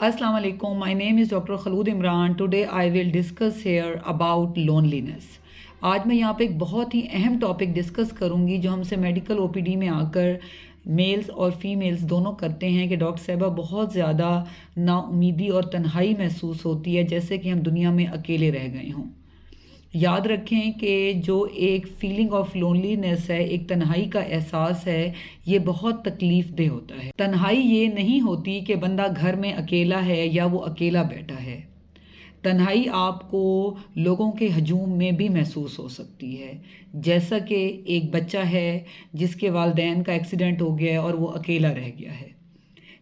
Assalamu alaikum. My name is Dr. Khalood Imran. Today I will discuss here about loneliness. आज मैं यहाँ पे एक बहुत ही अहम टॉपिक डिस्कस करूँगी जो हमसे मेडिकल ओपीडी में आकर मेल्स और फीमेल्स दोनों करते हैं कि डॉक्टर साहबा बहुत ज़्यादा नाउमीदी और तन्हाई महसूस होती है, जैसे कि हम दुनिया में अकेले रह गए हों। याद रखें कि जो एक फीलिंग ऑफ लोनलीनेस है, एक तन्हाई का एहसास है, ये बहुत तकलीफ़ देह होता है। तन्हाई ये नहीं होती कि बंदा घर में अकेला है या वो अकेला बैठा है। तन्हाई आपको लोगों के हजूम में भी महसूस हो सकती है, जैसा कि एक बच्चा है जिसके वालिदैन का एक्सीडेंट हो गया है और वो अकेला रह गया है।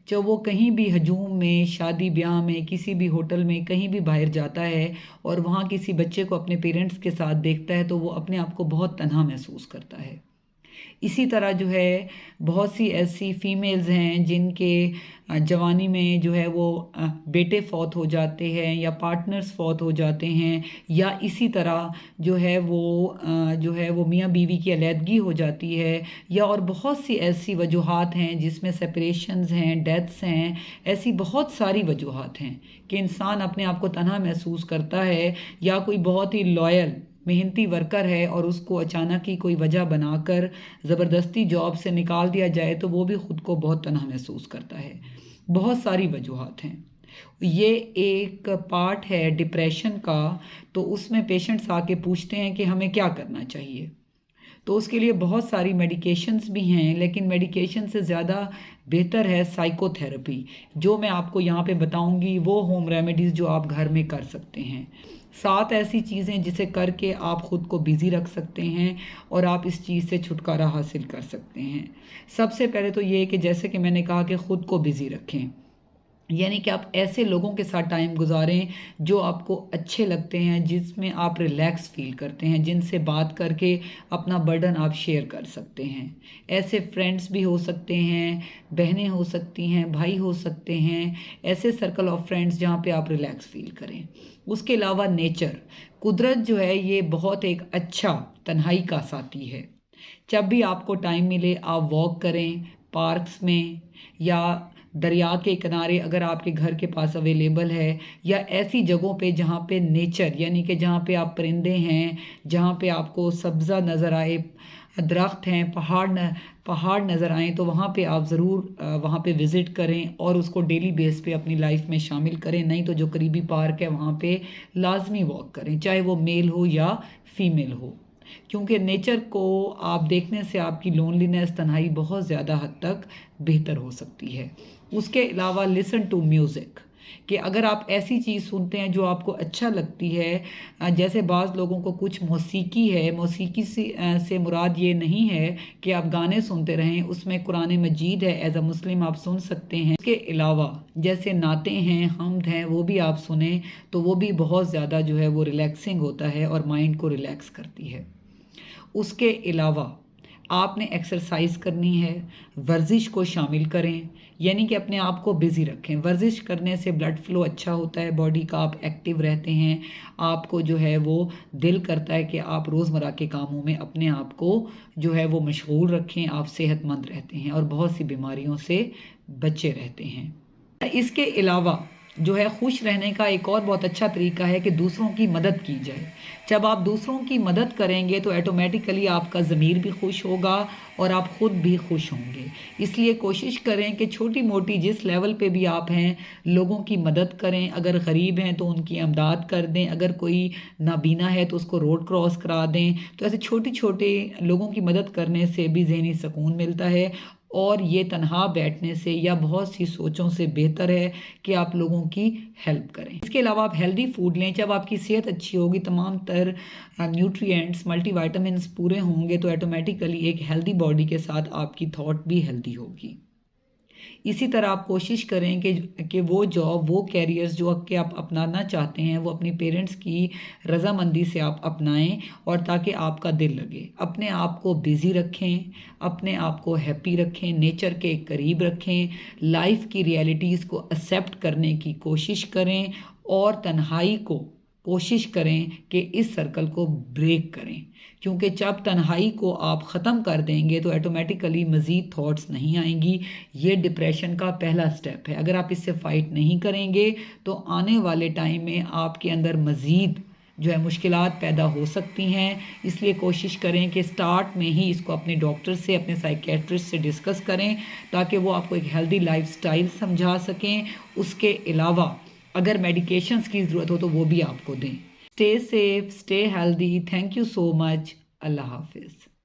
जब वो कहीं भी हजूम में, शादी ब्याह में, किसी भी होटल में, कहीं भी बाहर जाता है और वहाँ किसी बच्चे को अपने पेरेंट्स के साथ देखता है तो वो अपने आप को बहुत तन्हा महसूस करता है। इसी तरह जो है बहुत सी ऐसी फीमेल्स हैं जिनके जवानी में जो है वो बेटे फौत हो जाते हैं या पार्टनर्स फौत हो जाते हैं, या इसी तरह जो है वो मियाँ बीवी की अलहदगी हो जाती है, या और बहुत सी ऐसी वजूहात हैं जिसमें सेपरेशंस हैं, डेथ्स हैं। ऐसी बहुत सारी वजूहात हैं कि इंसान अपने आप को तन्हा महसूस करता है, या कोई बहुत ही लॉयल मेहनती वर्कर है और उसको अचानक ही कोई वजह बनाकर ज़बरदस्ती जॉब से निकाल दिया जाए तो वो भी ख़ुद को बहुत तन्हा महसूस करता है। बहुत सारी वजूहात हैं। ये एक पार्ट है डिप्रेशन का, तो उसमें पेशेंट्स आके पूछते हैं कि हमें क्या करना चाहिए। तो उसके लिए बहुत सारी मेडिकेशंस भी हैं, लेकिन मेडिकेशन से ज़्यादा बेहतर है साइकोथेरेपी। जो मैं आपको यहाँ पे बताऊँगी वो होम रेमेडीज़ जो आप घर में कर सकते हैं। 7 ऐसी चीज़ें जिसे करके आप ख़ुद को बिज़ी रख सकते हैं और आप इस चीज़ से छुटकारा हासिल कर सकते हैं। सबसे पहले तो ये कि जैसे कि मैंने कहा कि ख़ुद को बिज़ी रखें, यानी कि आप ऐसे लोगों के साथ टाइम गुजारें जो आपको अच्छे लगते हैं, जिसमें आप रिलैक्स फील करते हैं, जिनसे बात करके अपना बर्डन आप शेयर कर सकते हैं। ऐसे फ्रेंड्स भी हो सकते हैं, बहनें हो सकती हैं, भाई हो सकते हैं, ऐसे सर्कल ऑफ फ्रेंड्स जहाँ पे आप रिलैक्स फील करें। उसके अलावा नेचर, कुदरत जो है ये बहुत एक अच्छा तन्हाई का साथी है। जब भी आपको टाइम मिले आप वॉक करें, पार्क्स में या दरिया के किनारे अगर आपके घर के पास अवेलेबल है, या ऐसी जगहों पे जहाँ पे नेचर, यानी कि जहाँ पे आप परिंदे हैं, जहाँ पे आपको सब्ज़ा नज़र आए, दरख्त हैं, पहाड़ नज़र आएँ, तो वहाँ पे आप ज़रूर वहाँ पे विज़िट करें और उसको डेली बेस पे अपनी लाइफ में शामिल करें। नहीं तो जो करीबी पार्क है वहाँ पे लाजमी वॉक करें, चाहे वो मेल हो या फीमेल हो, क्योंकि नेचर को आप देखने से आपकी लोनलीनेस, तन्हाई बहुत ज़्यादा हद तक बेहतर हो सकती है। उसके अलावा लिसन टू म्यूज़िक, कि अगर आप ऐसी चीज़ सुनते हैं जो आपको अच्छा लगती है, जैसे बाज़ लोगों को कुछ मौसीकी है, मौसीकी से मुराद ये नहीं है कि आप गाने सुनते रहें, उसमें कुरान मजीद है, एज़ अ मुस्लिम आप सुन सकते हैं। उसके अलावा जैसे नाते हैं, हम्द हैं, वो भी आप सुने तो वो भी बहुत ज़्यादा जो है वो रिलैक्सिंग होता है और माइंड को रिलैक्स करती है। उसके अलावा आपने एक्सरसाइज करनी है, वर्जिश को शामिल करें, यानी कि अपने आप को बिज़ी रखें। वर्जिश करने से ब्लड फ्लो अच्छा होता है बॉडी का, आप एक्टिव रहते हैं, आपको जो है वो दिल करता है कि आप रोज़मर्रा के कामों में अपने आप को जो है वो मशगूल रखें, आप सेहतमंद रहते हैं और बहुत सी बीमारियों से बचे रहते हैं। इसके अलावा जो है खुश रहने का एक और बहुत अच्छा तरीका है कि दूसरों की मदद की जाए। जब आप दूसरों की मदद करेंगे तो ऑटोमेटिकली आपका ज़मीर भी खुश होगा और आप ख़ुद भी खुश होंगे। इसलिए कोशिश करें कि छोटी मोटी जिस लेवल पे भी आप हैं लोगों की मदद करें। अगर गरीब हैं तो उनकी इमदाद कर दें, अगर कोई नाबीना है तो उसको रोड क्रॉस करा दें। तो ऐसे छोटे छोटे लोगों की मदद करने से भी ज़हनी सुकून मिलता है और ये तन्हा बैठने से या बहुत सी सोचों से बेहतर है कि आप लोगों की हेल्प करें। इसके अलावा आप हेल्दी फूड लें। जब आपकी सेहत अच्छी होगी, तमाम तर न्यूट्रिएंट्स, मल्टीविटामिन्स पूरे होंगे तो ऑटोमेटिकली एक हेल्दी बॉडी के साथ आपकी थॉट भी हेल्दी होगी। इसी तरह आप कोशिश करें कि वो जॉब, वो कैरियर्स जो कि आप अपनाना चाहते हैं वो अपनी पेरेंट्स की रज़ामंदी से आप अपनाएं, और ताकि आपका दिल लगे। अपने आप को बिज़ी रखें, अपने आप को हैप्पी रखें, नेचर के करीब रखें, लाइफ की रियलिटीज़ को एक्सेप्ट करने की कोशिश करें और तन्हाई को कोशिश करें कि इस सर्कल को ब्रेक करें, क्योंकि जब तन्हाई को आप ख़त्म कर देंगे तो ऑटोमेटिकली मज़ीद थॉट्स नहीं आएंगी। ये डिप्रेशन का पहला स्टेप है। अगर आप इससे फ़ाइट नहीं करेंगे तो आने वाले टाइम में आपके अंदर मज़ीद जो है मुश्किलात पैदा हो सकती हैं। इसलिए कोशिश करें कि स्टार्ट में ही इसको अपने डॉक्टर से, अपने साइकेट्रिस्ट से डिस्कस करें, ताकि वो आपको एक हेल्दी लाइफस्टाइल समझा सकें। उसके अलावा अगर मेडिकेशंस की ज़रूरत हो तो वो भी आपको दें। Stay safe, stay healthy. Thank you so much. Allah हाफिज़।